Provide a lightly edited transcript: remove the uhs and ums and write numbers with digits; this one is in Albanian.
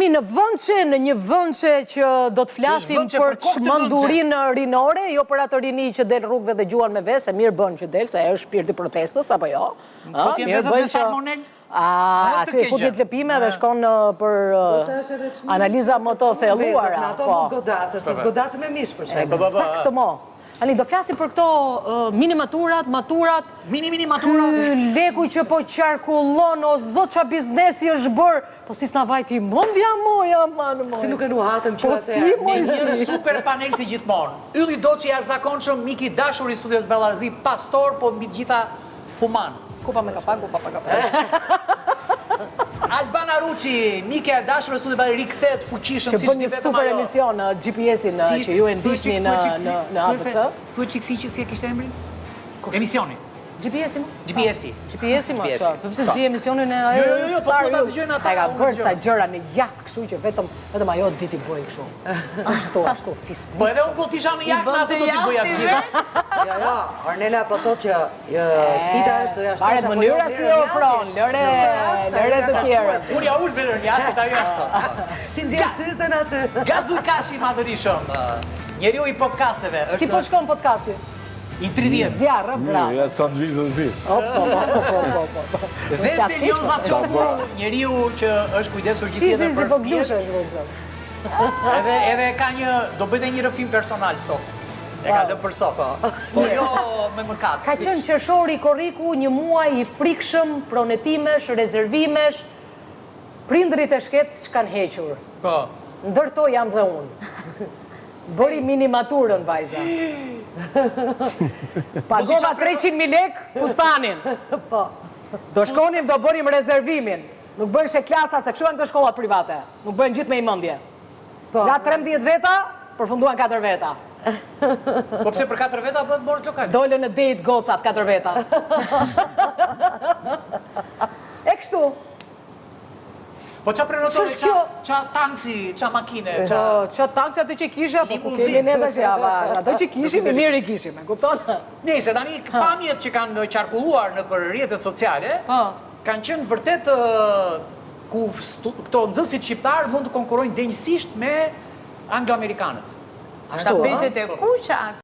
Në një vëndshë që do të flasim për çmendurin rinore, jo për atë rini që del rrugëve dhe gjuan me vesë, mirë bën që del, se është shpirti protestës, apo jo? Po t'jem vezët me salmonel? Aty e futit lëpime dhe shkon për analiza më të thelluara. Ato nuk godasë, është zgodasim me mish për shemë. Eksakt mo. Ani, do flasim për këto mini-maturat, maturat, Mini-maturat. Leku që po qarkullon, o zot qa biznesi është bërë, po si s'na vajti mundja moja, manë moj. Si nuk e nuhatëm që Po si moj si. Një super panel si gjithmonë. Ylli Doçi i jashtëzakonshëm, miki dashur i studios Bellazi, pastor, po mbi të gjitha human. Kupa me kapak, kupa pa kapak. Albana Ruçi, mike e dashur e studios Bellazi, rikthehet fuqishëm Që bën një super emision në GPS-in që ju e ndiqni në ABC. Thuaj çiksi që si e kishte emrin? Emisioni. GPS-i më? GPS-i. GPS-i më, përse s'di emisionin e Jo, po ta dëgjojnë ata. Ka bërë ca gjëra në jatë kështu që vetëm ajo diti bëj kështu. Ashtu, fisnik. Po edhe unë po t'isha në jakë, në atë do t'i bëja të gjitha. Jo, Arnela po thot që sfida është do jashtë. Paret mënyra si e ofron, lëre të tjerët. Unë ja ullë verën jakë, ta jo ashtë. Ti nxjerr syzën aty. Gazukashi madhërishëm, njeriu i podcasteve. Si po shkon podcasti? I 30. Zjarë, bravo. Ja, sandviç dhe të pi. Po. Dhe Belioza Çoku, njeriu që është kujdesur gjithë jetën për po glushe është vërësëm. Edhe ka një, do bëjtë një rëfim personal sot. E ka lëmë për sot. Po jo me mëkat. Ka qenë qershori korriku një muaj i frikshëm, pronetimesh, rezervimesh, prindrit e shket që kanë hequr. Po. Ndërto jam dhe unë. Bëri mini-maturën, vajza. Pagova 300.000 lek fustanin. Do shkonim, do bërim rezervimin. Nuk bën shë klasa, se kështu janë të shkollat private. Nuk bën gjithë me imëndje. Nga 13 veta, përfunduan 4 veta. Po pse për 4 veta bëhet borë lokal? Dole në date gocat 4 veta. E kështu. Po qa prenotore, qa taksi, qa makine, Qa taksi atë që kisha, po ku kemi ne të shjava. Ato që kishim, i mirë i kishim, e kupton? Nëse tani pamjet që kanë qarkulluar në për rrjetet sociale, kanë qenë vërtet ku këto nxënësit shqiptar mund të konkurrojnë denjësisht me anglo-amerikanët. Ashtu, Tapetet e kuqa.